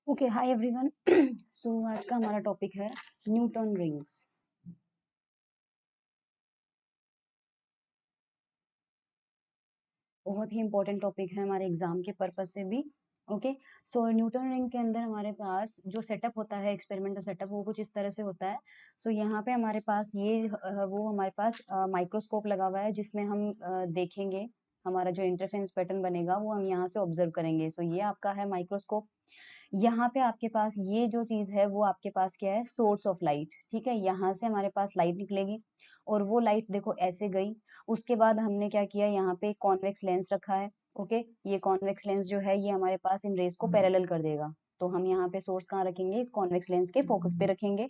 Okay, hi everyone. सो आज का हमारा टॉपिक है न्यूटन रिंग्स। बहुत ही इंपॉर्टेंट टॉपिक है हमारे एग्जाम के पर्पज से भी। ओके, सो न्यूटन रिंग के अंदर हमारे पास जो सेटअप होता है, एक्सपेरिमेंट का सेटअप, वो कुछ इस तरह से होता है। सो यहाँ पे हमारे पास वो हमारे पास माइक्रोस्कोप लगा हुआ है जिसमें हम देखेंगे। हमारा जो इंटरफेरेंस पैटर्न बनेगा वो हम यहाँ से ऑब्जर्व करेंगे। सो ये आपका है माइक्रोस्कोप। यहाँ पे आपके पास ये जो चीज है वो आपके पास क्या है, सोर्स ऑफ लाइट। ठीक है, यहाँ से हमारे पास लाइट निकलेगी और वो लाइट देखो ऐसे गई। उसके बाद हमने क्या किया, यहाँ पे कॉन्वेक्स लेंस रखा है। ओके, ये कॉन्वेक्स लेंस जो है ये हमारे पास इन रेज को पैरेलल कर देगा। तो हम यहाँ पे सोर्स कहाँ रखेंगे, इस कॉन्वेक्स लेंस के फोकस पे रखेंगे।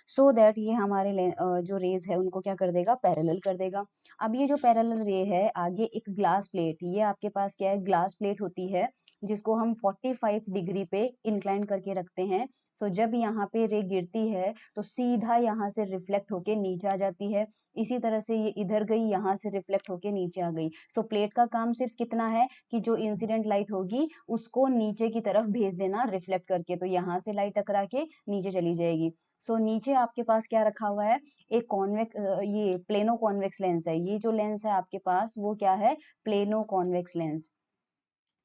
सो दैट ये हमारे जो रेज है उनको क्या कर देगा, पैरेलल कर देगा। अब ये जो पैरेलल रे है, आगे एक ग्लास प्लेट, ये आपके पास क्या है, ग्लास प्लेट होती है जिसको हम 45 डिग्री पे इंक्लाइन करके रखते हैं। सो जब यहाँ पे रे गिरती है तो सीधा यहाँ से रिफ्लेक्ट होके नीचे आ जाती है। इसी तरह से ये इधर गई, यहाँ से रिफ्लेक्ट होके नीचे आ गई। सो प्लेट का काम सिर्फ कितना है कि जो इंसिडेंट लाइट होगी उसको नीचे की तरफ भेज देना रिफ्लेक्ट करके। तो यहाँ से लाइट टकरा के नीचे चली जाएगी। सो नीचे आपके पास क्या रखा हुआ है, एक ये प्लेनो कॉन्वेक्स लेंस है। ये जो लेंस है आपके पास वो क्या है, प्लेनो कॉन्वेक्स लेंस।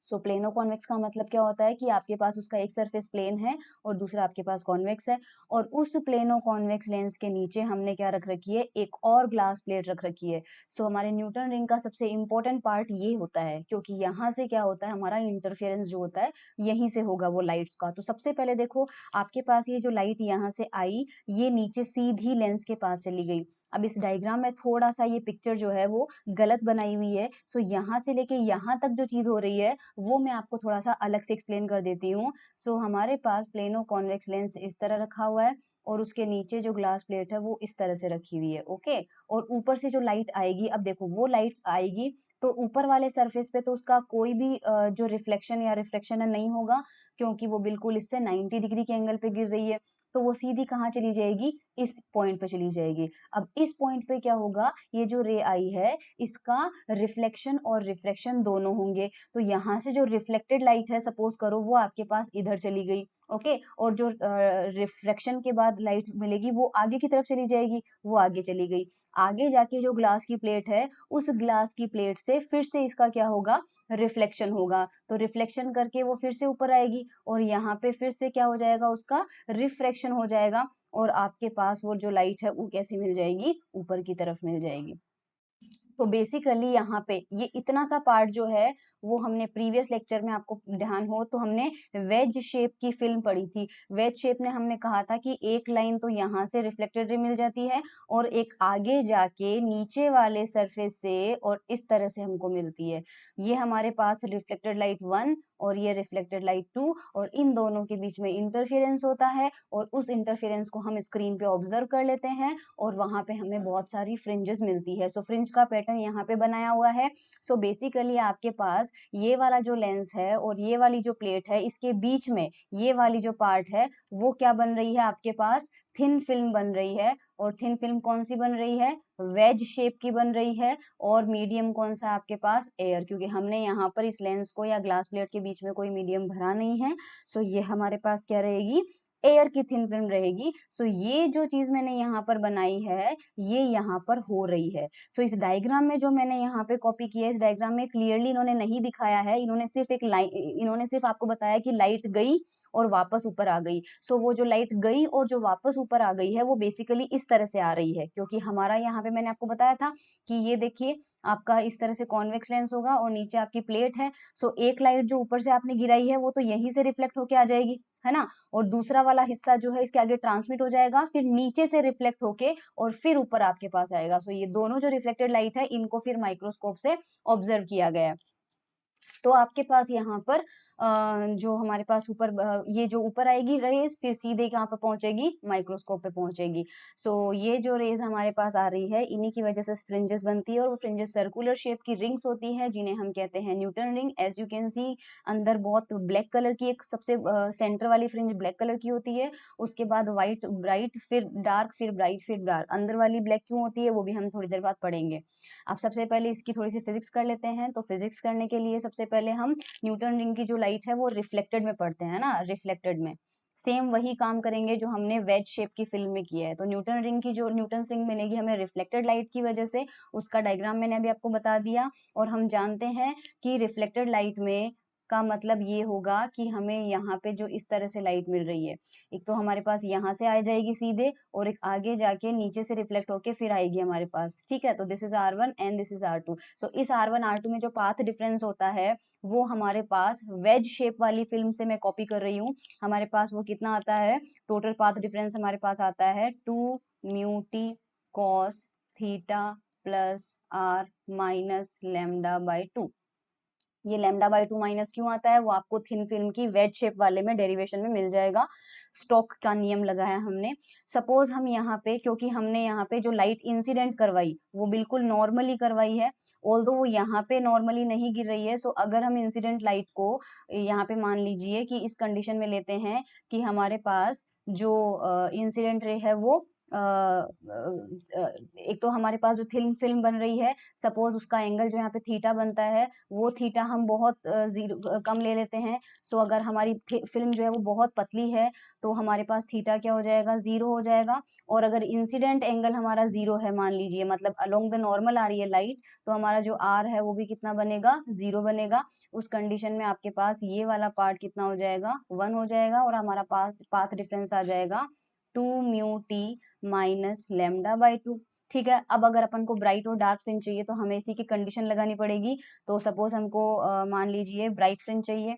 सो प्लेनो कॉन्वेक्स का मतलब क्या होता है कि आपके पास उसका एक सरफेस प्लेन है और दूसरा आपके पास कॉन्वेक्स है। और उस प्लेनो कॉन्वेक्स लेंस के नीचे हमने क्या रख रखी है, एक और ग्लास प्लेट रख रखी है। सो हमारे न्यूटन रिंग का सबसे इंपॉर्टेंट पार्ट ये होता है, क्योंकि यहाँ से क्या होता है, हमारा इंटरफेरेंस जो होता है यहीं से होगा वो लाइट्स का। तो सबसे पहले देखो, आपके पास ये जो लाइट यहाँ से आई, ये नीचे सीधी लेंस के पास चली गई। अब इस डायग्राम में थोड़ा सा ये पिक्चर जो है वो गलत बनाई हुई है। सो यहाँ से लेके यहाँ तक जो चीज हो रही है वो मैं आपको थोड़ा सा अलग से एक्सप्लेन कर देती हूँ। सो हमारे पास प्लेनो कॉन्वेक्स लेंस इस तरह रखा हुआ है और उसके नीचे जो ग्लास प्लेट है वो इस तरह से रखी हुई है। ओके, और ऊपर से जो लाइट आएगी, अब देखो वो लाइट आएगी तो ऊपर वाले सरफेस पे तो उसका कोई भी जो रिफ्लेक्शन या रिफ्रैक्शन नहीं होगा, क्योंकि वो बिल्कुल इससे 90 डिग्री के एंगल पे गिर रही है। तो वो सीधी कहाँ चली जाएगी, इस पॉइंट पे चली जाएगी। अब इस पॉइंट पे क्या होगा, ये जो रे आई है इसका रिफ्लेक्शन और रिफ्रैक्शन दोनों होंगे। तो यहाँ से जो रिफ्लेक्टेड लाइट है, सपोज करो वो आपके पास इधर चली गई। ओके, और जो रिफ्रैक्शन के बाद लाइट मिलेगी वो आगे की तरफ चली जाएगी, वो आगे चली गई। आगे जाके जो ग्लास की प्लेट है, उस ग्लास की प्लेट से फिर से इसका क्या होगा, रिफ्लेक्शन होगा। तो रिफ्लेक्शन करके वो फिर से ऊपर आएगी और यहाँ पे फिर से क्या हो जाएगा, उसका रिफ्रैक्शन हो जाएगा। और आपके पास वो जो लाइट है वो कैसी मिल जाएगी, ऊपर की तरफ मिल जाएगी। तो बेसिकली यहाँ पे ये इतना सा पार्ट जो है वो हमने प्रीवियस लेक्चर में, आपको ध्यान हो तो हमने वेज शेप की फिल्म पढ़ी थी। वेज शेप में हमने कहा था कि एक लाइन तो यहाँ से रिफ्लेक्टेड रे मिल जाती है और एक आगे जाके नीचे वाले सरफेस से और इस तरह से हमको मिलती है। ये हमारे पास रिफ्लेक्टेड लाइट 1 और ये रिफ्लेक्टेड लाइट 2, और इन दोनों के बीच में इंटरफेरेंस होता है और उस इंटरफेरेंस को हम स्क्रीन पे ऑब्जर्व कर लेते हैं और वहां पे हमें बहुत सारी फ्रिंजेस मिलती है। सो फ्रिंज का पैटर्न यहाँ पे बनाया हुआ है। सो बेसिकली आपके पास ये वाला जो लेंस है और ये वाली जो प्लेट है, इसके बीच में ये वाली जो पार्ट है वो क्या बन रही है, आपके पास थिन फिल्म बन रही है। और थिन फिल्म कौन सी बन रही है, वेज शेप की बन रही है। और मीडियम कौन सा आपके पास, एयर, क्योंकि हमने यहाँ पर इस लेंस को या ग्लास प्लेट के बीच में कोई मीडियम भरा नहीं है। सो ये हमारे पास क्या रहेगी, एयर की थिन फिल्म रहेगी। सो ये जो चीज मैंने यहाँ पर बनाई है ये यहाँ पर हो रही है। सो इस डायग्राम में जो मैंने यहाँ पे कॉपी किया है, इस डायग्राम में क्लियरली इन्होंने नहीं दिखाया है, इन्होंने सिर्फ एक लाइन, इन्होंने सिर्फ आपको बताया कि लाइट गई और वापस ऊपर आ गई। सो वो जो लाइट गई और जो वापस ऊपर आ गई है वो बेसिकली इस तरह से आ रही है, क्योंकि हमारा यहाँ पे मैंने आपको बताया था कि ये देखिए आपका इस तरह से कॉन्वेक्स लेंस होगा और नीचे आपकी प्लेट है। सो एक लाइट जो ऊपर से आपने गिराई है वो तो यहीं से रिफ्लेक्ट होके आ जाएगी, है ना। और दूसरा वाला हिस्सा जो है इसके आगे ट्रांसमिट हो जाएगा, फिर नीचे से रिफ्लेक्ट होके और फिर ऊपर आपके पास आएगा। सो ये दोनों जो रिफ्लेक्टेड लाइट है इनको फिर माइक्रोस्कोप से ऑब्जर्व किया गया है। तो आपके पास यहाँ पर जो हमारे पास ऊपर ये जो ऊपर आएगी रेज, फिर सीधे कहाँ पे पहुंचेगी, माइक्रोस्कोप पे पहुंचेगी। सो ये जो रेज हमारे पास आ रही है इन्हीं की वजह से फ्रिंजेस बनती है और वो फ्रिंजेस सर्कुलर शेप की रिंग्स होती है जिन्हें हम कहते हैं Newton ring. As you can see, अंदर बहुत ब्लैक कलर की एक सबसे सेंटर वाली फ्रिंज ब्लैक कलर की होती है, उसके बाद व्हाइट ब्राइट, फिर डार्क, फिर ब्राइट, फिर डार्क। अंदर वाली ब्लैक क्यों होती है वो भी हम थोड़ी देर बाद पढ़ेंगे। अब सबसे पहले इसकी थोड़ी सी फिजिक्स कर लेते हैं। तो फिजिक्स करने के लिए सबसे पहले हम न्यूटन रिंग की जो लाइट है वो रिफ्लेक्टेड में पढ़ते हैं ना, रिफ्लेक्टेड में सेम वही काम करेंगे जो हमने वेज शेप की फिल्म में किया है। तो न्यूटन रिंग की जो न्यूटन रिंग मिलेगी हमें रिफ्लेक्टेड लाइट की वजह से, उसका डायग्राम मैंने अभी आपको बता दिया। और हम जानते हैं कि रिफ्लेक्टेड लाइट में का मतलब ये होगा कि हमें यहाँ पे जो इस तरह से लाइट मिल रही है, एक तो हमारे पास यहाँ से आ जाएगी सीधे, और एक आगे जाके नीचे से रिफ्लेक्ट होके फिर आएगी हमारे पास, ठीक है। तो this is R1 and this is R2। तो इस R1 R2 में जो पाथ डिफरेंस होता है वो हमारे पास वेज शेप वाली फिल्म से मैं कॉपी कर रही हूँ, हमारे पास वो कितना आता है, टोटल पाथ डिफरेंस हमारे पास आता है 2 μt cos theta plus r minus λ/2। ये λ/2 माइनस क्यों आता है वो आपको थिन फिल्म की वेज शेप वाले में डेरिवेशन में मिल जाएगा। स्टोक का नियम लगाया हमने। सपोज हम यहाँ पे, क्योंकि हमने यहाँ पे जो लाइट इंसिडेंट करवाई वो बिल्कुल नॉर्मली करवाई है, ऑल्दो वो यहाँ पे नॉर्मली नहीं गिर रही है। सो अगर हम इंसिडेंट लाइट को यहाँ पे मान लीजिए कि इस कंडीशन में लेते हैं कि हमारे पास जो इंसिडेंट रे है वो एक तो हमारे पास जो थिन फिल्म बन रही है, सपोज उसका एंगल जो यहाँ पे थीटा बनता है वो थीटा हम बहुत जीरो कम ले लेते हैं। सो अगर हमारी फिल्म जो है वो बहुत पतली है तो हमारे पास थीटा क्या हो जाएगा, 0 हो जाएगा। और अगर इंसिडेंट एंगल हमारा 0 है मान लीजिए, मतलब अलोंग द नॉर्मल आ रही है लाइट, तो हमारा जो आर है वो भी कितना बनेगा, 0 बनेगा। उस कंडीशन में आपके पास ये वाला पार्ट कितना हो जाएगा, 1 हो जाएगा, और हमारा पाथ डिफरेंस आ जाएगा 2 μt माइनस λ/2। ठीक है। अब अगर अपन को ब्राइट और डार्क फ्रिंज चाहिए तो हमें इसी की कंडीशन लगानी पड़ेगी। तो सपोज हमको मान लीजिए ब्राइट फ्रिंज चाहिए,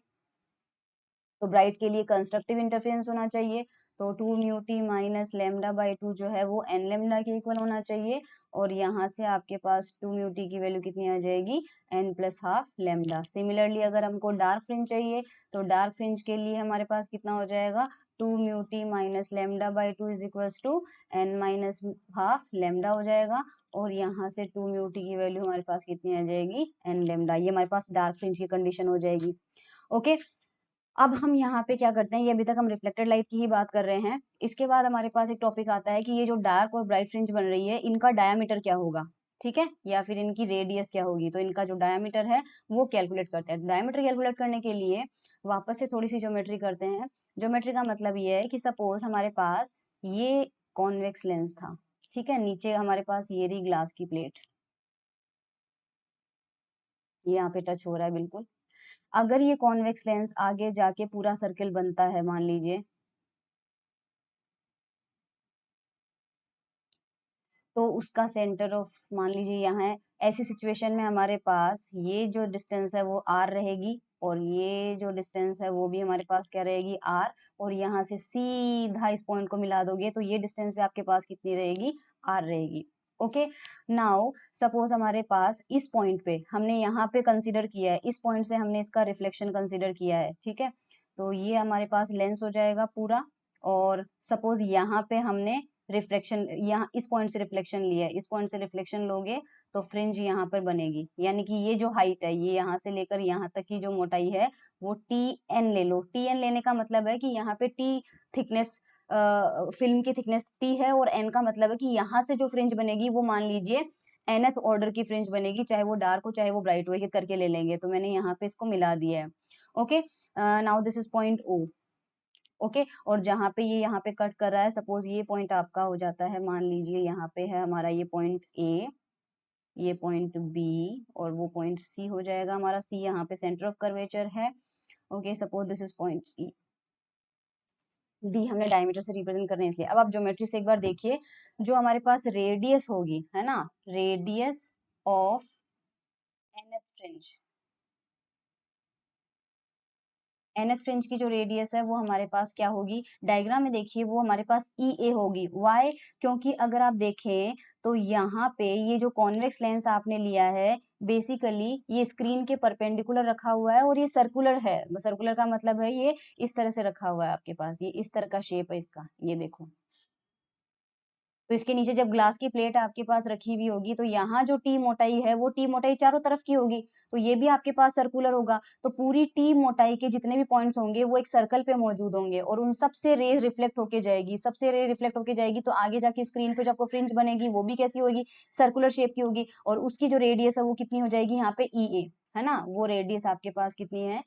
तो ब्राइट के लिए कंस्ट्रक्टिव इंटरफेरेंस होना चाहिए। तो 2 μt माइनस λ/2 जो है वो n लेमडा के इक्वल होना चाहिए, और यहाँ से आपके पास 2 μt की वैल्यू कितनी आ जाएगी, n plus half lambda. Similarly अगर हमको डार्क फ्रिंज चाहिए तो डार्क फ्रिंज के लिए हमारे पास कितना हो जाएगा, 2 μt minus λ/2 is equals to n minus half lambda हो जाएगा, और यहाँ से 2 μt की वैल्यू हमारे पास कितनी आ जाएगी, n लेमडा। ये हमारे पास डार्क फ्रिंज की कंडीशन हो जाएगी। ओके। अब हम यहाँ पे क्या करते हैं, ये अभी तक हम रिफ्लेक्टेड लाइट की ही बात कर रहे हैं। इसके बाद हमारे पास एक टॉपिक आता है कि ये जो डार्क और ब्राइट फ्रिंज बन रही है इनका डायामीटर क्या होगा, ठीक है, या फिर इनकी रेडियस क्या होगी। तो इनका जो डायामीटर है वो कैलकुलेट करते हैं। डायामीटर कैलकुलेट करने के लिए वापस से थोड़ी सी ज्योमेट्री करते हैं। ज्योमेट्री का मतलब ये है कि सपोज हमारे पास ये कॉन्वेक्स लेंस था, ठीक है, नीचे हमारे पास ये रही ग्लास की प्लेट, ये यहाँ पे टच हो रहा है बिल्कुल। अगर ये कॉन्वेक्स लेंस आगे जाके पूरा सर्किल बनता है मान लीजिए, तो उसका सेंटर ऑफ मान लीजिए यहाँ है। ऐसी सिचुएशन में हमारे पास ये जो डिस्टेंस है वो r रहेगी, और ये जो डिस्टेंस है वो भी हमारे पास क्या रहेगी, r। और यहाँ से सीधा इस पॉइंट को मिला दोगे तो ये डिस्टेंस भी आपके पास कितनी रहेगी, r रहेगी। ओके। नाउ सपोज हमारे पास इस पॉइंट पे हमने यहाँ पे कंसीडर किया है, इस पॉइंट से हमने इसका रिफ्लेक्शन कंसीडर किया है, ठीक है। तो ये हमारे पास लेंस हो जाएगा पूरा, और सपोज यहाँ पे हमने रिफ्लेक्शन, यहाँ इस पॉइंट से रिफ्लेक्शन लिया है, इस पॉइंट से रिफ्लेक्शन लोगे तो फ्रिंज यहाँ पर बनेगी। यानी कि ये जो हाइट है, ये यहाँ से लेकर यहाँ तक की जो मोटाई है वो TN ले लो। TN लेने का मतलब है कि यहाँ पे T थिकनेस, फिल्म की थिकनेस T है, और N का मतलब है कि यहाँ से जो फ्रिंज बनेगी वो मान लीजिए nth ऑर्डर की फ्रिंज बनेगी, चाहे वो डार्क हो चाहे वो ब्राइट हो, एक एक करके ले लेंगे। तो मैंने यहाँ पे इसको मिला दिया है। Okay. Now this is point O। Okay. और जहां पे ये यहाँ पे कट कर रहा है, सपोज ये पॉइंट आपका हो जाता है, मान लीजिए यहाँ पे है हमारा ये पॉइंट A, ये पॉइंट B, और वो पॉइंट C हो जाएगा हमारा। C यहाँ पे सेंटर ऑफ कर्वेचर है। Okay. Suppose this is point E। D हमने डायमीटर से रिप्रेजेंट करने इसलिए। अब आप ज्योमेट्री से एक बार देखिए, जो हमारे पास रेडियस होगी है ना, radius of nth fringe, nth fringe की जो रेडियस है वो हमारे पास क्या होगी, डायग्राम में देखिए वो हमारे पास EA होगी। वाई, क्योंकि अगर आप देखें तो यहाँ पे ये जो कॉन्वेक्स लेंस आपने लिया है बेसिकली ये स्क्रीन के परपेंडिकुलर रखा हुआ है, और ये सर्कुलर है। सर्कुलर का मतलब है ये इस तरह से रखा हुआ है आपके पास, ये इस तरह का शेप है इसका, ये देखो। तो इसके नीचे जब ग्लास की प्लेट आपके पास रखी हुई होगी तो यहाँ जो टी मोटाई है वो टी मोटाई चारों तरफ की होगी, तो ये भी आपके पास सर्कुलर होगा। तो पूरी टी मोटाई के जितने भी पॉइंट्स होंगे वो एक सर्कल पे मौजूद होंगे और उन सबसे रे रिफ्लेक्ट होके जाएगी, सबसे रे रिफ्लेक्ट होके जाएगी। तो आगे जाके स्क्रीन पे जो आपको फ्रिंज बनेगी वो भी कैसी होगी, सर्कुलर शेप की होगी। और उसकी जो रेडियस है वो कितनी हो जाएगी यहाँ पे ई ए, है ना, वो रेडियस आपके पास कितनी है,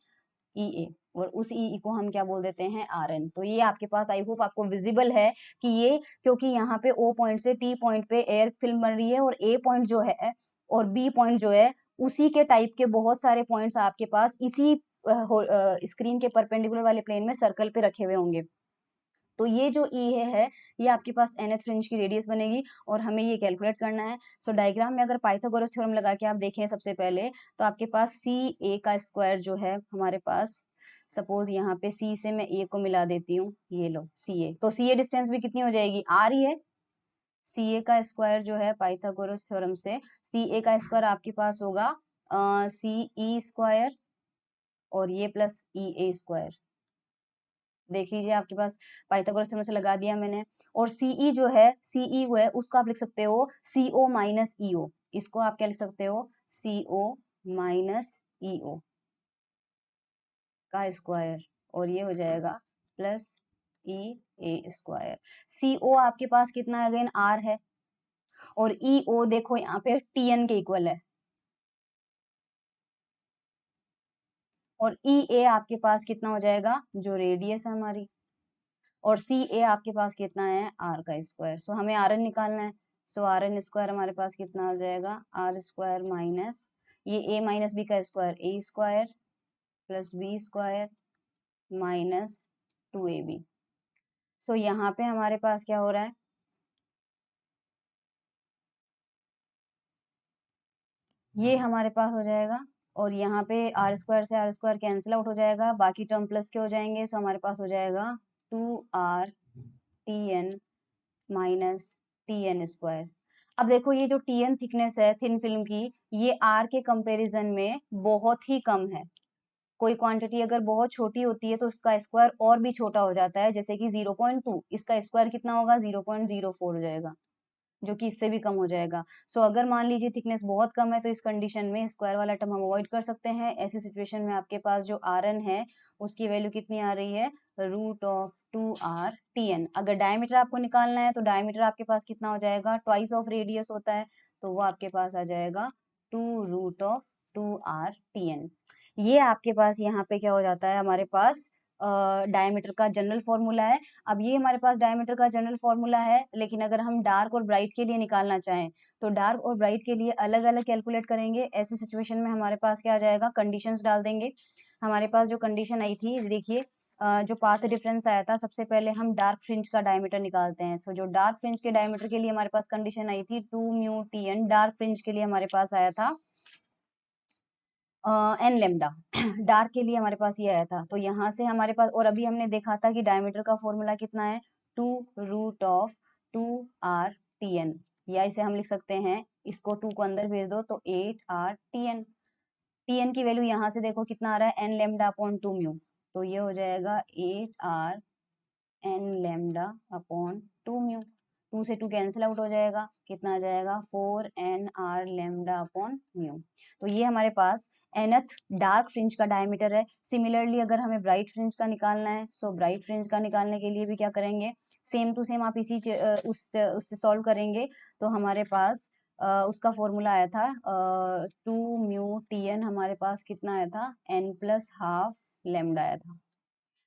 ई ए। और उस ई को हम क्या बोल देते हैं, आर एन। तो ये आपके पास, आई होप आपको विजिबल है कि ये, क्योंकि यहाँ पे ओ पॉइंट से टी पॉइंट पे एयर फिल्म बन रही है और ए पॉइंट जो है और बी पॉइंट जो है उसी के टाइप के बहुत सारे पॉइंट्स आपके पास इसी स्क्रीन के परपेंडिकुलर वाले प्लेन में सर्कल पे रखे हुए होंगे। तो ये जो ई है ये आपके पास nth फ्रिंज की रेडियस बनेगी और हमें ये कैलकुलेट करना है। सो डायग्राम में अगर पाइथागोरस थ्योरम लगा के आप देखें सबसे पहले, तो आपके पास सी ए का स्क्वायर जो है हमारे पास, सपोज यहाँ पे सी से मैं ए को मिला देती हूँ, ये लो सी ए, तो सी ए डिस्टेंस भी कितनी हो जाएगी, आर ही है। सी ए का स्क्वायर जो है पाइथागोरस थ्योरम से, सी ए का स्क्वायर आपके पास होगा सी ई स्क्वायर और ये प्लस ई ए स्क्वायर। देख लीजिए आपके पास पाइथागोरस थ्योरम से लगा दिया मैंने। और सीई जो है, सीई है उसको आप लिख सकते हो सीओ माइनस ईओ, इसको आप क्या लिख सकते हो, सीओ माइनस ईओ का स्क्वायर, और ये हो जाएगा प्लस ई ए स्क्वायर। सीओ आपके पास कितना है, अगेन आर है, और ईओ देखो यहाँ पे टीएन के इक्वल है, और ई ए आपके पास कितना हो जाएगा, जो रेडियस है हमारी, और सी ए आपके पास कितना है, आर का स्क्वायर। सो हमें आर एन निकालना है। सो आर एन स्क्वायर हमारे पास कितना हो जाएगा, आर स्क्वायर माइनस ये ए माइनस बी का square, A square plus B square minus 2ab। सो यहाँ पे हमारे पास क्या हो रहा है, ये हमारे पास हो जाएगा, और यहाँ पे आर स्क्वायर कैंसिल आउट हो जाएगा, बाकी टर्म प्लस के हो जाएंगे। सो हमारे पास हो जाएगा 2r t n minus t n square. अब देखो ये जो टी एन थिकनेस है थिन फिल्म की, ये आर के कंपैरिजन में बहुत ही कम है। कोई क्वांटिटी अगर बहुत छोटी होती है तो उसका स्क्वायर और भी छोटा हो जाता है, जैसे कि 0.2, इसका स्क्वायर कितना होगा, 0.04 हो जाएगा, जो कि इससे भी कम हो जाएगा। सो अगर मान लीजिए थिकनेस बहुत कम है तो इस कंडीशन में स्क्वायर वाला टर्म हम अवॉइड कर सकते हैं। ऐसी सिचुएशन में आपके पास जो आर एन है उसकी वैल्यू कितनी आ रही है, root of 2r t n. अगर डायमीटर आपको निकालना है तो डायमीटर आपके पास कितना हो जाएगा, ट्वाइस ऑफ रेडियस होता है, तो वो आपके पास आ जाएगा 2 root of 2r t N. ये आपके पास यहाँ पे क्या हो जाता है, हमारे पास डायमीटर का जनरल फॉर्मूला है। अब ये हमारे पास डायमीटर का जनरल फॉर्मूला है, लेकिन अगर हम डार्क और ब्राइट के लिए निकालना चाहें तो डार्क और ब्राइट के लिए अलग अलग कैलकुलेट करेंगे। ऐसी सिचुएशन में हमारे पास क्या आ जाएगा, कंडीशंस डाल देंगे। हमारे पास जो कंडीशन आई थी देखिए, जो पाथ डिफरेंस आया था, सबसे पहले हम डार्क फ्रिंज का डायमीटर निकालते हैं। सो जो डार्क फ्रिंज के डायमीटर के लिए हमारे पास कंडीशन आई थी 2 μ Tn, डार्क फ्रिंज के लिए हमारे पास आया था एन लेमडा। डार्क के लिए हमारे पास ये आया था, तो यहाँ से हमारे पास, और अभी हमने देखा था कि डायमीटर का फॉर्मूला कितना है, 2 रूट ऑफ 2r Tn, या इसे हम लिख सकते हैं, इसको 2 को अंदर भेज दो तो 8r Tn। Tn की वैल्यू यहाँ से देखो कितना आ रहा है, एन लेमडा अपॉन 2 μ, तो ये हो जाएगा 8r एन लेमडा अपॉन 2 μ। 2 से 2 कैंसिल आउट हो जाएगा, कितना आ जाएगा, 4nr लेमडा अपॉन म्यू। तो ये हमारे पास nth डार्क फ्रिंज का डायमीटर है। सिमिलरली अगर हमें ब्राइट फ्रिंज का निकालना है, सो ब्राइट फ्रिंज का निकालने के लिए भी क्या करेंगे, सेम टू सेम आप इसी उससे सॉल्व करेंगे। तो हमारे पास उसका फॉर्मूला आया था 2 μ Tn, हमारे पास कितना आया था, n प्लस हाफ लेमडा आया था।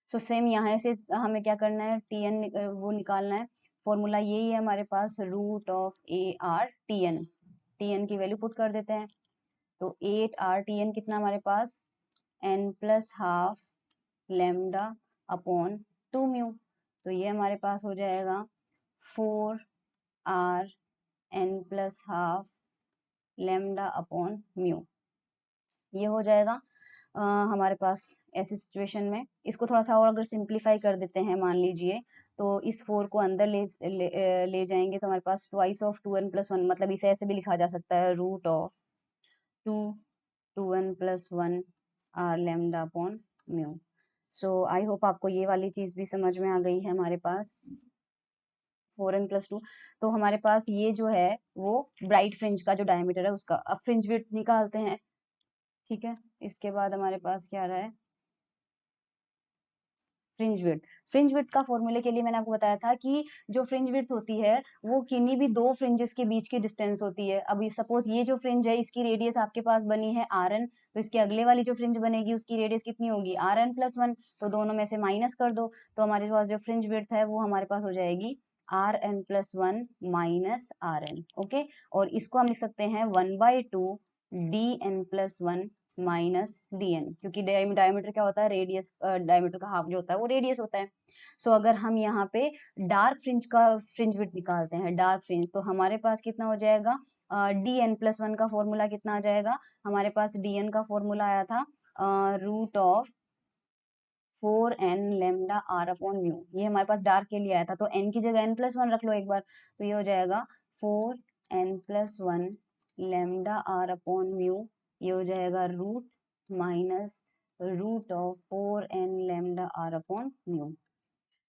सो सेम यहाँ से हमें क्या करना है, टी एन वो निकालना है। फॉर्मूला यही है हमारे पास, root of 8r Tn। Tn की वैल्यू पुट कर देते हैं, तो 8r Tn कितना हमारे पास, n plus half lambda upon 2 μ। तो ये हमारे पास हो जाएगा 4r n plus half lambda upon mu. ये हो जाएगा हमारे पास। ऐसी सिचुएशन में इसको थोड़ा सा और अगर सिंप्लीफाई कर देते हैं, मान लीजिए, तो इस 4 को अंदर ले जाएंगे तो हमारे पास ट्वाइस ऑफ 2n+1, मतलब इसे ऐसे भी लिखा जा सकता है, root of 2n+1 r lambda upon mu. So I hope आपको ये वाली चीज भी समझ में आ गई है हमारे पास। 4n+2। तो हमारे पास ये जो है वो ब्राइट फ्रिंज का जो डायमीटर है उसका, अब फ्रिंज विड्थ निकालते हैं। ठीक है, इसके बाद हमारे पास क्या आ रहा है, फ्रिंज विड्थ। फ्रिंज विड्थ का फॉर्मूले के लिए मैंने आपको बताया था कि जो फ्रिंज विड्थ होती है वो किन्हीं भी दो फ्रिंजेस के बीच की डिस्टेंस होती है। अभी सपोज ये जो फ्रिंज है इसकी रेडियस आपके पास बनी है Rn, तो इसके अगले वाली जो फ्रिंज बनेगी उसकी रेडियस कितनी होगी, Rn+1। तो दोनों में से माइनस कर दो, तो हमारे पास जो फ्रिंज विड्थ है वो हमारे पास हो जाएगी Rn+1 माइनस Rn। ओके, और इसको हम लिख सकते हैं 1/2 Dn+1 माइनस dn, क्योंकि डायमीटर क्या होता है, रेडियस, डायमीटर का हाफ जो होता है वो रेडियस होता है। सो अगर हम यहाँ पे डार्क फ्रिंज का फ्रिंज विड्थ निकालते हैं, डार्क फ्रिंज, तो हमारे पास कितना हो जाएगा, Dn+1 का फॉर्मूला कितना आ जाएगा, हमारे पास Dn का फॉर्मूला आया था √of 4n lambda r upon mu. ये हमारे पास डार्क के लिए आया था, तो n की जगह n+1 रख लो एक बार, तो ये हो जाएगा 4n+1 lambda r upon mu. ये हो जाएगा root minus √4n lambda r upon mu.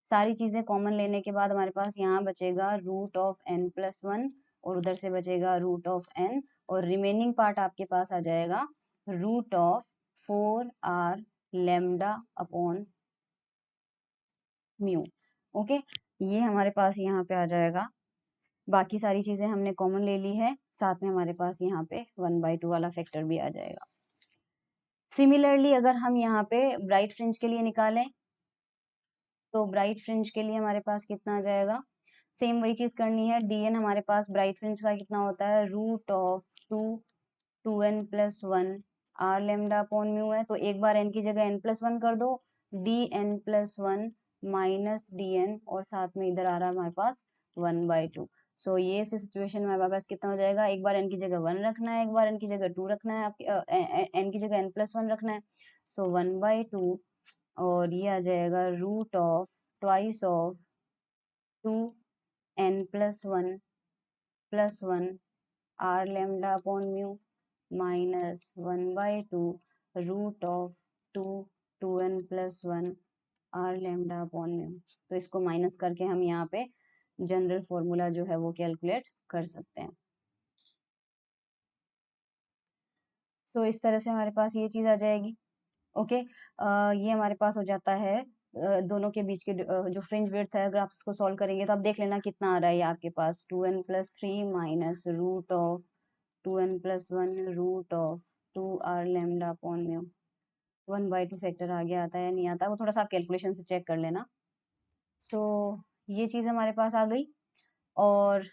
सारी चीजें कॉमन लेने के बाद हमारे पास यहाँ बचेगा √n+1 और उधर से बचेगा √n, और रिमेनिंग पार्ट आपके पास आ जाएगा √4r lambda upon mu. Okay, ये हमारे पास यहाँ पे आ जाएगा। बाकी सारी चीजें हमने कॉमन ले ली है, साथ में हमारे पास यहाँ पे 1/2 वाला फैक्टर भी आ जाएगा। सिमिलरली अगर हम यहाँ पे ब्राइट फ्रिंज के लिए निकालें, तो ब्राइट फ्रिंज के लिए हमारे पास कितना आ जाएगा, सेम वही चीज करनी है। dn हमारे पास ब्राइट फ्रिंज का कितना होता है, √2n+1 r lambda upon mu है, तो एक बार n की जगह n+1 कर दो, dn+1 माइनस dn, और साथ में इधर आ रहा है हमारे पास 1/2। सो ये सिचुएशन में हमारे पास कितना हो जाएगा, एक बार n की जगह 1 रखना है, एक बार n की जगह 2 रखना है, आपके n की जगह n+1 रखना है। सो 1/2, और ये आ जाएगा √of 2n+1 r lambda upon mu minus 1/2 √of 2n+1 r lambda upon mu. तो इसको माइनस करके हम यहाँ पे जनरल फॉर्मूला जो है वो कैलकुलेट कर सकते हैं। सो इस तरह से हमारे पास ये चीज आ जाएगी। ओके, ये हमारे पास हो जाता है दोनों के बीच के जो फ्रिंज विड्थ है, अगर आप इसको सॉल्व करेंगे तो आप देख लेना कितना आ रहा है, ये आपके पास 2n+3 minus √of 2n+1 √of 2r lambda upon mu. 1/2 factor आगे आता है या नहीं आता, वो थोड़ा सा आप कैलकुलेशन से चेक कर लेना। सो ये चीज हमारे पास आ गई, और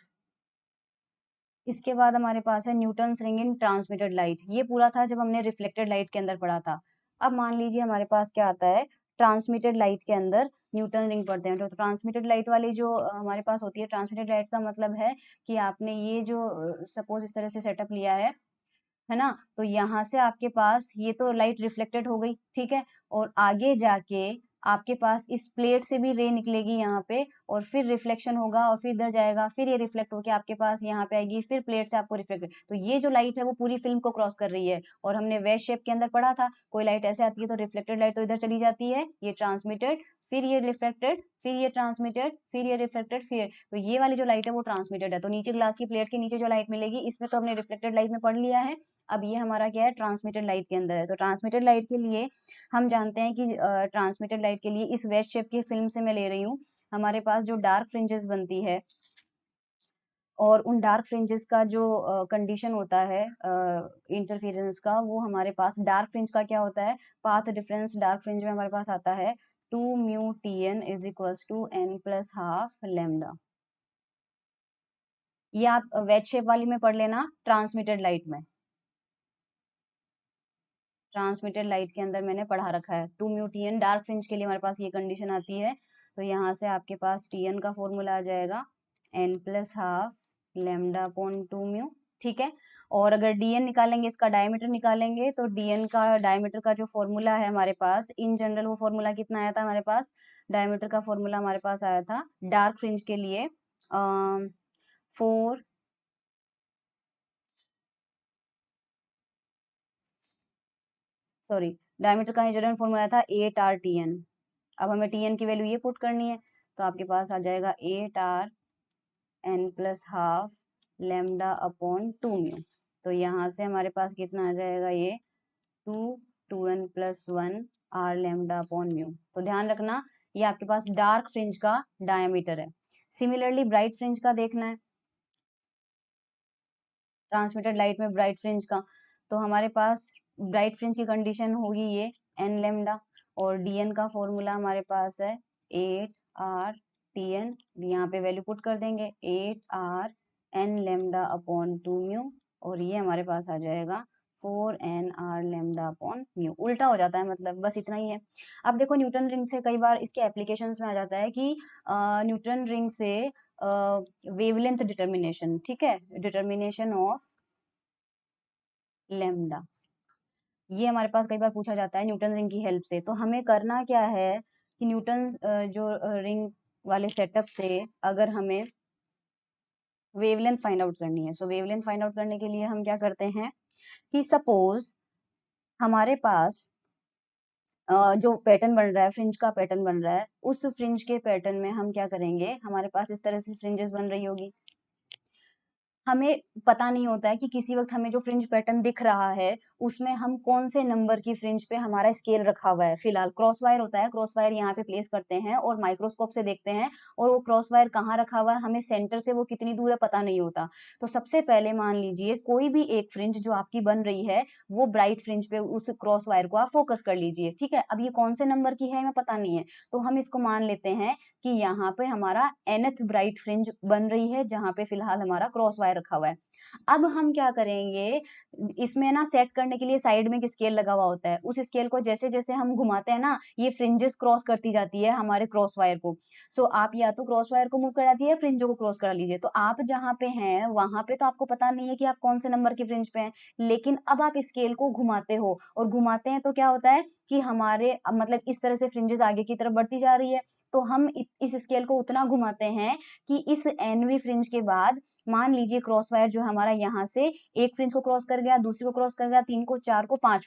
इसके बाद हमारे पास है Newton's ring in transmitted light. ये पूरा था जब हमने रिफ्लेक्टेड लाइट के अंदर पढ़ा था। अब मान लीजिए हमारे पास क्या आता है, ट्रांसमिटेड लाइट के अंदर न्यूटन रिंग पढ़ते हैं। तो ट्रांसमिटेड लाइट वाली जो हमारे पास होती है, ट्रांसमिटेड लाइट का मतलब है कि आपने ये जो सपोज इस तरह से सेटअप लिया है ना, तो यहाँ से आपके पास ये तो लाइट रिफ्लेक्टेड हो गई, ठीक है, और आगे जाके आपके पास इस प्लेट से भी रे निकलेगी यहाँ पे, और फिर रिफ्लेक्शन होगा, और फिर इधर जाएगा, फिर ये रिफ्लेक्ट होके आपके पास यहाँ पे आएगी, फिर प्लेट से आपको रिफ्लेक्ट। तो ये जो लाइट है वो पूरी फिल्म को क्रॉस कर रही है, और हमने वेव शेप के अंदर पढ़ा था, कोई लाइट ऐसे आती है तो रिफ्लेक्टेड लाइट तो इधर चली जाती है, ये ट्रांसमिटेड, फिर ये रिफ्लेक्टेड, फिर ये ट्रांसमिटेड, फिर ये रिफ्लेक्टेड, फिर तो ये वाली जो लाइट है वो ट्रांसमिटेड है। तो नीचे ग्लास की प्लेट के नीचे जो लाइट मिलेगी, इसमें तो हमने रिफ्लेक्टेड लाइट में पढ़ लिया है। अब ये हमारा क्या है, ट्रांसमिटेड लाइट के अंदर है। तो ट्रांसमिटेड लाइट के लिए हम जानते हैं कि ट्रांसमिटेड लाइट के लिए इस वेव शेप की फिल्म से मैं ले रही हूँ, हमारे पास जो डार्क फ्रिंजेस बनती है, और उन डार्क फ्रिंजेस का जो कंडीशन होता है इंटरफेरेंस का, वो हमारे पास डार्क फ्रिंज का क्या होता है, पाथ डिफरेंस डार्क फ्रिंज में हमारे पास आता है 2μTn is equals to n+12 lambda. ये आप वेज शेप वाली में पढ़ लेना, ट्रांसमिटेड लाइट में, ट्रांसमिटेड लाइट के अंदर मैंने पढ़ा रखा है 2μTn। डार्क फ्रिंज के लिए हमारे पास ये कंडीशन आती है, तो यहाँ से आपके पास Tn का फॉर्मूला आ जाएगा n+12 लेमडा अपॉन 2μ। ठीक है, और अगर Dn निकालेंगे, इसका डायमीटर निकालेंगे, तो Dn का डायमीटर का जो फॉर्मूला है हमारे पास, इन जनरल वो फॉर्मूला कितना आया था हमारे पास, डायमीटर का फॉर्मूला हमारे पास आया था डार्क फ्रिंज के लिए 4, सॉरी, डायमीटर का जनरल फॉर्मूला था 8r Tn। अब हमें Tn की वैल्यू ये पुट करनी है, तो आपके पास आ जाएगा 8r n plus half lambda upon 2 mu. तो यहाँ से हमारे पास कितना आ जाएगा, ये 2n plus 1 r lambda upon mu. तो ध्यान रखना ये आपके पास डार्क फ्रिंज का डायमीटर है। सिमिलरली ब्राइट फ्रिंज का देखना है, ट्रांसमिटेड लाइट में ब्राइट फ्रिंज का। तो हमारे पास ब्राइट फ्रिंज की कंडीशन होगी ये n लेमडा, और dn का फॉर्मूला हमारे पास है 8r tn। यहाँ पे वैल्यू पुट कर देंगे 8r n lambda upon 2 mu, और ये हमारे पास आ जाएगा 4nr लेमडा अपॉन म्यू। उल्टा हो जाता है, मतलब बस इतना ही है। अब देखो न्यूटन रिंग से कई बार इसके एप्लीकेशंस में आ जाता है कि न्यूटन रिंग से वेवलेंथ डिटर्मिनेशन, ठीक है, डिटर्मिनेशन ऑफ लेमडा, ये हमारे पास कई बार पूछा जाता है न्यूटन रिंग की हेल्प से। तो हमें करना क्या है कि न्यूटन जो रिंग वाले सेटअप से अगर हमें वेवलेंथ फाइंड आउट करनी है, सो वेवलेंथ फाइंड आउट करने के लिए हम क्या करते हैं कि सपोज हमारे पास जो पैटर्न बन रहा है, फ्रिंज का पैटर्न बन रहा है, उस फ्रिंज के पैटर्न में हम क्या करेंगे, हमारे पास इस तरह से फ्रिंजेस बन रही होगी। हमें पता नहीं होता है कि किसी वक्त हमें जो फ्रिंज पैटर्न दिख रहा है उसमें हम कौन से नंबर की फ्रिंज पे हमारा स्केल रखा हुआ है। फिलहाल क्रॉस वायर होता है, क्रॉस वायर यहाँ पे प्लेस करते हैं और माइक्रोस्कोप से देखते हैं, और वो क्रॉस वायर कहाँ रखा हुआ है, हमें सेंटर से वो कितनी दूर है पता नहीं होता। तो सबसे पहले मान लीजिए कोई भी एक फ्रिंज जो आपकी बन रही है वो ब्राइट फ्रिंज पे उस क्रॉस वायर को आप फोकस कर लीजिए, ठीक है। अब ये कौन से नंबर की है हमें पता नहीं है, तो हम इसको मान लेते हैं कि यहाँ पे हमारा nth ब्राइट फ्रिंज बन रही है जहां पे फिलहाल हमारा क्रॉस वायर रखा हुआ है। अब हम क्या करेंगे, इसमें ना सेट करने के लिए साइड में एक स्केल लगा हुआ होता है, उस स्केल को जैसे जैसे हम घुमाते हैं ना ये फ्रिंजेस क्रॉस करती जाती है हमारे क्रॉस वायर को। सो आप या तो क्रॉस वायर को मूव करा दिए, फ्रिंजों को क्रॉस करा लीजिए। तो आप जहां पे हैं वहां पे तो आपको पता नहीं है कि आप कौन से नंबर की फ्रिंज पे हैं, लेकिन अब आप स्केल को घुमाते हो, और घुमाते हैं तो क्या होता है कि हमारे मतलब इस तरह से फ्रिंजेस आगे की तरफ बढ़ती जा रही है। तो हम इस स्केल को उतना घुमाते हैं कि इस एनवी फ्रिंज के बाद मान लीजिए क्रॉस वायर जो हमारा यहाँ से एक फ्रिंज को क्रॉस कर गया, दूसरी को क्रॉस कर गया, तीन को, चार को, पांच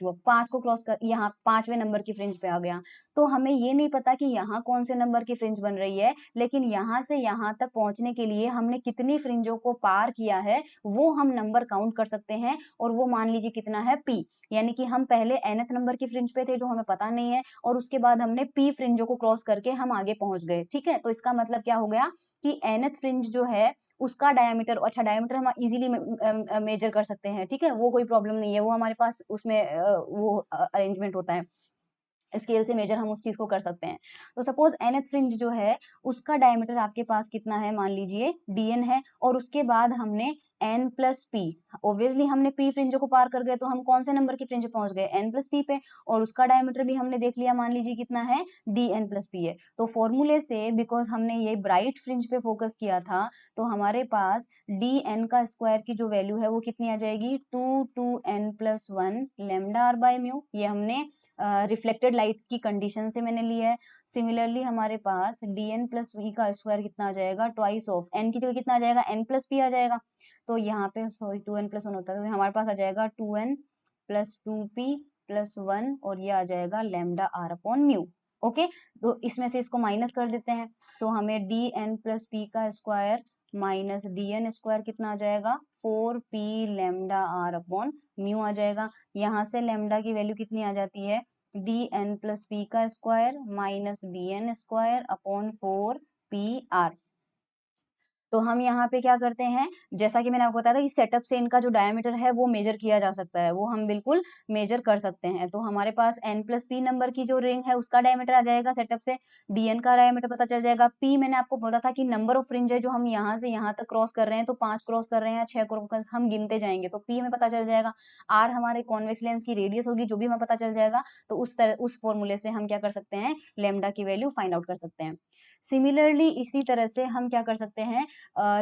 को क्रॉस कर यहाँ 5वें नंबर की फ्रिंज पे आ गया। तो हमें ये नहीं पता कि यहाँ कौन से नंबर की फ्रिंज बन रही है, लेकिन यहाँ से यहाँ तक पहुंचने के लिए हमने कितनी फ्रिंजों को पार किया है वो हम नंबर काउंट कर सकते हैं, और वो मान लीजिए कितना है P। यानी कि हम पहले nth नंबर की फ्रिंज पे थे जो हमें पता नहीं है, और उसके बाद हमने P फ्रिंजों को क्रॉस करके हम आगे पहुंच गए, ठीक है। तो इसका मतलब क्या हो गया कि nth फ्रिंज जो है उसका डायमीटर, अच्छा डायमीटर हम इजीली मेजर कर सकते हैं, ठीक है, वो कोई प्रॉब्लम नहीं है, वो हमारे पास उसमें वो अरेंजमेंट होता है, स्केल से मेजर हम उस चीज को कर सकते हैं। तो सपोज nth फ्रिंज जो है उसका डायमीटर आपके पास कितना है, मान लीजिए dn है, और उसके बाद हमने n प्लस पी, ऑब्वियसली हमने p फ्रिंजों को पार कर गए तो हम कौन से नंबर की फ्रिंज पे पहुंच गए, n प्लस पी पे, और उसका डायमीटर भी हमने देख लिया, मान लीजिए कितना है dn प्लस पी है। तो फॉर्मूले से, बिकॉज हमने ये ब्राइट फ्रिंज पे फोकस किया था, तो हमारे पास dn का स्क्वायर की जो वैल्यू है वो कितनी आ जाएगी, 2n plus 1 lambda r by mu. ये हमने रिफ्लेक्टेड लाइट की कंडीशन से मैंने लिया है। सिमिलरली हमारे पास dn प्लस वी का स्क्वायर कितना आ जाएगा, ट्वाइस ऑफ n की जगह कितना आ जाएगा, n प्लस पी आ जाएगा। तो यहाँ पे सॉरी 2n प्लस 1 होता है, तो हमारे पास आ जाएगा 2n प्लस 2p प्लस 1, और ये आ जाएगा lambda are upon mu. Okay, तो इसमें से इसको माइनस कर देते हैं, सो हमें dn प्लस p का स्क्वायर माइनस dn स्क्वायर कितना आ जाएगा, 4p lambda are upon mu आ जाएगा। यहाँ से लेमडा की वैल्यू कितनी आ जाती है, dn प्लस पी का square minus dn square upon 4pr। तो हम यहाँ पे क्या करते हैं, जैसा कि मैंने आपको बताया था कि सेटअप से इनका जो डायमीटर है वो मेजर किया जा सकता है, वो हम बिल्कुल मेजर कर सकते हैं। तो हमारे पास n प्लस पी नंबर की जो रिंग है उसका डायमीटर आ जाएगा सेटअप से, dn का डायमीटर पता चल जाएगा। p मैंने आपको बोला था कि नंबर ऑफ फ्रिंज है जो हम यहाँ से यहाँ तक क्रॉस कर रहे हैं, तो 5 क्रॉस कर रहे हैं या 6 क्रॉस, हम गिनते जाएंगे तो p हमें पता चल जाएगा। r हमारे कॉन्वेक्स लेंस की रेडियस होगी जो भी हमें पता चल जाएगा। तो उस फॉर्मूले से हम क्या कर सकते हैं, लेमडा की वैल्यू फाइंड आउट कर सकते हैं। सिमिलरली इसी तरह से हम क्या कर सकते हैं,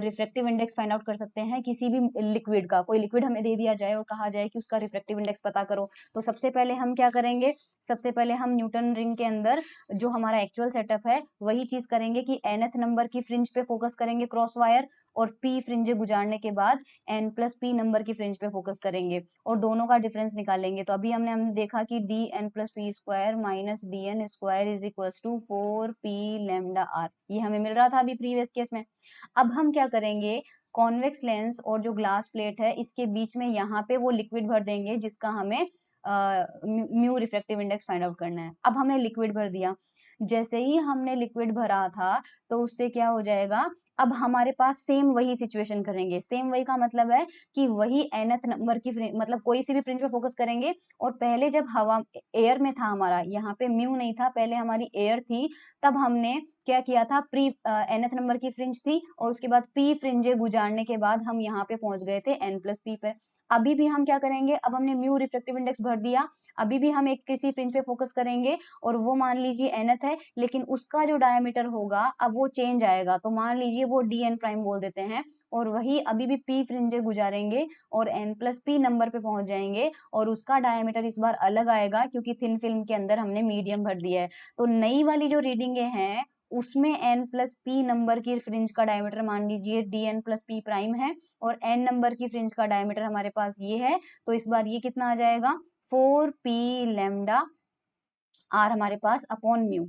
रिफ्रैक्टिव इंडेक्स फाइंड आउट कर सकते हैं किसी भी लिक्विड का। कोई लिक्विड हमें दे दिया जाए और कहा जाए कि उसका रिफ्रैक्टिव इंडेक्स पता करो, तो सबसे पहले हम क्या करेंगे, सबसे पहले हम न्यूटन रिंग के अंदर जो हमारा एक्चुअल सेटअप है वही चीज करेंगे कि nth नंबर की फ्रिंज पे फोकस करेंगे क्रॉस वायर, और p फ्रिंजे गुजारने के बाद n प्लस p नंबर की फ्रिंज पे फोकस करेंगे और दोनों का डिफरेंस निकालेंगे। तो अभी हमने देखा कि dn plus p square minus dn square is equal to 4p lambda r, ये हमें मिल रहा था अभी प्रीवियस केस में। अब अब हम क्या करेंगे, कॉन्वेक्स लेंस और जो ग्लास प्लेट है इसके बीच में यहाँ पे वो लिक्विड भर देंगे जिसका हमें mu refractive index find out करना है। अब हमने लिक्विड भर दिया, जैसे ही हमने लिक्विड भरा था तो उससे क्या हो जाएगा, अब हमारे पास सेम वही सिचुएशन करेंगे। सेम वही का मतलब है कि वही nth नंबर की फ्रिंज, मतलब कोई सी भी फ्रिंज पे फोकस करेंगे और पहले जब हवा एयर में था हमारा, यहाँ पे म्यू नहीं था, पहले हमारी एयर थी, तब हमने क्या किया था, प्री nth नंबर की फ्रिंज थी और उसके बाद पी फ्रिंजे गुजारने के बाद हम यहाँ पे पहुंच गए थे n+p पे। अभी भी हम क्या करेंगे, अब हमने म्यू रिफ्रैक्टिव इंडेक्स भर दिया, अभी भी हम एक किसी फ्रिंज पे फोकस करेंगे और वो मान लीजिए nth है, लेकिन उसका जो डायमीटर होगा अब वो चेंज आएगा, तो मान लीजिए वो dn प्राइम बोल देते हैं, और वही अभी भी p फ्रिंजे गुजारेंगे और n+p नंबर पे पहुंच जाएंगे और उसका डायमीटर इस बार अलग आएगा क्योंकि थिन फिल्म के अंदर हमने मीडियम भर दिया है। तो नई वाली जो रीडिंगे हैं उसमें n+p नंबर की फ्रिंज का डायमीटर मान लीजिए dn+p प्राइम है और n नंबर की फ्रिंज का डायमीटर हमारे पास ये है, तो इस बार ये कितना आ जाएगा, 4p लैम्डा r हमारे पास अपॉन म्यू।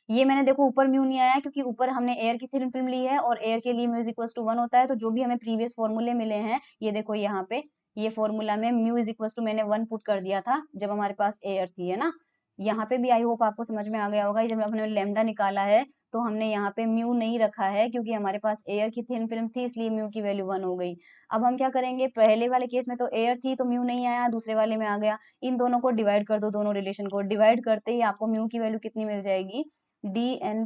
ये मैंने देखो ऊपर म्यू नहीं आया क्योंकि ऊपर हमने एयर की थिन फिल्म ली है और एयर के लिए म्यू इज इक्वल टू 1 होता है, तो जो भी हमें प्रीवियस फॉर्मूले मिले हैं, ये देखो यहाँ पे ये फॉर्मूला में म्यू इज इक्वल टू मैंने 1 पुट कर दिया था जब हमारे पास एयर थी, है ना। यहाँ पे भी आई होप आपको समझ में आ गया होगा, जब हमने लेमडा निकाला है तो हमने यहाँ पे म्यू नहीं रखा है क्योंकि हमारे पास एयर की थिन फिल्म थी, इसलिए म्यू की वैल्यू 1 हो गई। अब हम क्या करेंगे, पहले वाले केस में तो एयर थी तो म्यू नहीं आया, दूसरे वाले में आ गया, इन दोनों को डिवाइड कर दो, दोनों रिलेशन को डिवाइड करते ही आपको म्यू की वैल्यू कितनी मिल जाएगी, dn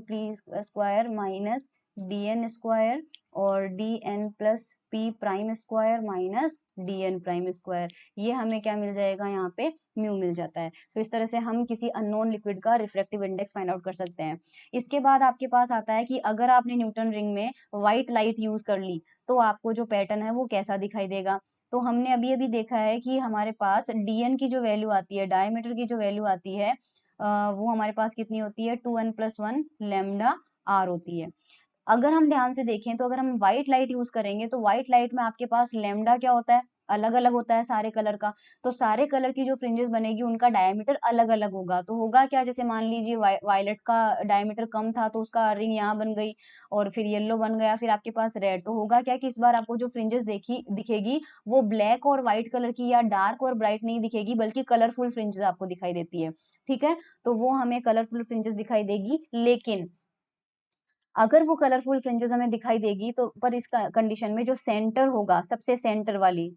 square minus dn square और dn plus p prime square minus dn prime square, ये हमें क्या मिल जाएगा, यहाँ पे म्यू मिल जाता है। सो इस तरह से हम किसी अननोन लिक्विड का रिफ्रैक्टिव इंडेक्स फाइंड आउट कर सकते हैं। इसके बाद आपके पास आता है कि अगर आपने न्यूटन रिंग में व्हाइट लाइट यूज कर ली तो आपको जो पैटर्न है वो कैसा दिखाई देगा। तो हमने अभी अभी देखा है कि हमारे पास dn की जो वैल्यू आती है, डायमीटर की जो वैल्यू आती है, वो हमारे पास कितनी होती है, 2n+1 लैम्डा r होती है। अगर हम ध्यान से देखें तो अगर हम व्हाइट लाइट यूज करेंगे तो व्हाइट लाइट में आपके पास लैम्डा क्या होता है, अलग अलग होता है सारे कलर का, तो सारे कलर की जो फ्रिंजेस बनेगी उनका डायमीटर अलग अलग होगा। तो होगा क्या, जैसे मान लीजिए वायलेट का डायमीटर कम था तो उसका रिंग यहाँ बन गई, और फिर येलो बन गया, फिर आपके पास रेड, तो होगा क्या कि इस बार आपको जो फ्रिंजेस दिखेगी वो ब्लैक और व्हाइट कलर की या डार्क और ब्राइट नहीं दिखेगी, बल्कि कलरफुल फ्रिंजेस आपको दिखाई देती है, ठीक है। तो वो हमें कलरफुल फ्रिंजेस दिखाई देगी, लेकिन अगर वो कलरफुल फ्रिंजेस हमें दिखाई देगी तो पर इस कंडीशन में जो सेंटर होगा, सबसे सेंटर वाली,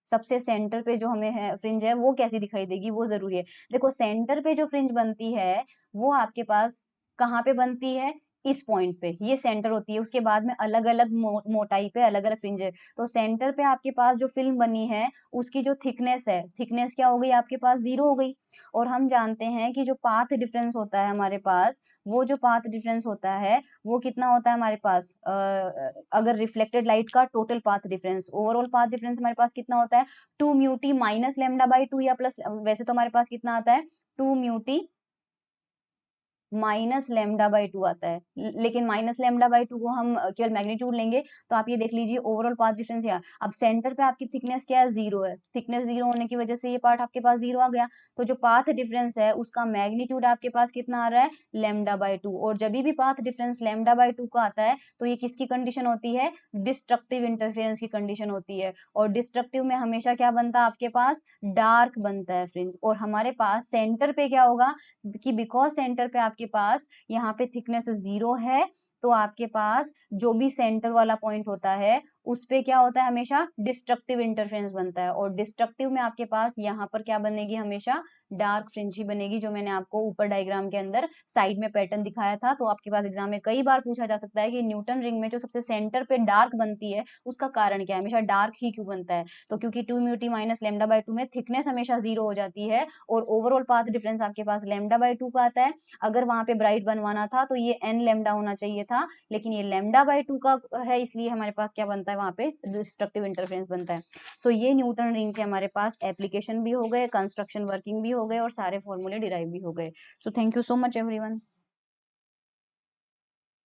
सबसे सेंटर पे जो हमें है फ्रिंज है वो कैसी दिखाई देगी, वो जरूरी है। देखो सेंटर पे जो फ्रिंज बनती है वो आपके पास कहाँ पे बनती है, इस पॉइंट पे, ये सेंटर होती है, उसके बाद में अलग अलग मोटाई पे अलग अलग फ्रिंज है। तो सेंटर पे आपके पास जो फिल्म बनी है उसकी जो थिकनेस है, थिकनेस क्या हो गई आपके पास, 0 हो गई। और हम जानते हैं कि जो पाथ डिफरेंस होता है हमारे पास, वो जो पाथ डिफरेंस होता है वो कितना होता है हमारे पास, अगर रिफ्लेक्टेड लाइट का total path difference, overall path difference हमारे पास कितना होता है, 2 μt माइनस लेमडा बाई 2 या प्लस, वैसे तो हमारे पास कितना आता है, 2 μt माइनस लेमडा बाई 2 आता है, लेकिन माइनस लेमडा बाई 2 को हम केवल मैग्नीट्यूड लेंगे, तो आप ये देख लीजिए ओवरऑल पाथ डिफरेंस यहाँ, अब सेंटर पे आपकी थिकनेस क्या है, 0 है, थिकनेस 0 होने की वजह से ये पार्ट आपके पास 0 आ गया, तो जो पाथ डिफरेंस है उसका मैग्नीट्यूड आपके पास कितना आ रहा है, लेमडा बाई 2। और जब भी पाथ डिफरेंस लेमडा बाई 2 का आता है तो ये किसकी कंडीशन होती है, डिस्ट्रक्टिव इंटरफेरेंस की कंडीशन होती है, और डिस्ट्रक्टिव में हमेशा क्या बनता है आपके पास, डार्क बनता है फ्रिंज। और हमारे पास सेंटर पे क्या होगा कि बिकॉज सेंटर पे आपके पास यहाँ पे थिकनेस 0 है, तो आपके पास जो भी सेंटर वाला पॉइंट होता है उस पे क्या होता है, हमेशा डिस्ट्रक्टिव इंटरफेरेंस बनता है, और डिस्ट्रक्टिव में आपके पास यहाँ पर क्या बनेगी, हमेशा डार्क फ्रिंज ही बनेगी, जो मैंने आपको ऊपर डायग्राम के अंदर साइड में पैटर्न दिखाया था। तो आपके पास एग्जाम में कई बार पूछा जा सकता है कि न्यूटन रिंग में जो सबसे सेंटर पे डार्क बनती है उसका कारण क्या है, हमेशा डार्क ही क्यों बनता है, तो क्योंकि 2 μt माइनस लेमडा बाई 2 में थिकनेस हमेशा 0 हो जाती है और ओवरऑल पाथ डिफरेंस आपके पास लेमडा बाई 2 का आता है। अगर वहां पे ब्राइट बनवाना था तो ये n लेमडा होना चाहिए था, लेकिन ये लेमडा बाई 2 का है, इसलिए हमारे पास क्या बनता है, वहां पे डिस्ट्रक्टिव इंटरफेरेंस बनता है। सो ये न्यूटन रिंग के हमारे पास एप्लीकेशन भी हो गए, कंस्ट्रक्शन वर्किंग भी हो गए और सारे फॉर्मूले डिराइव भी हो गए। So thank you so much everyone.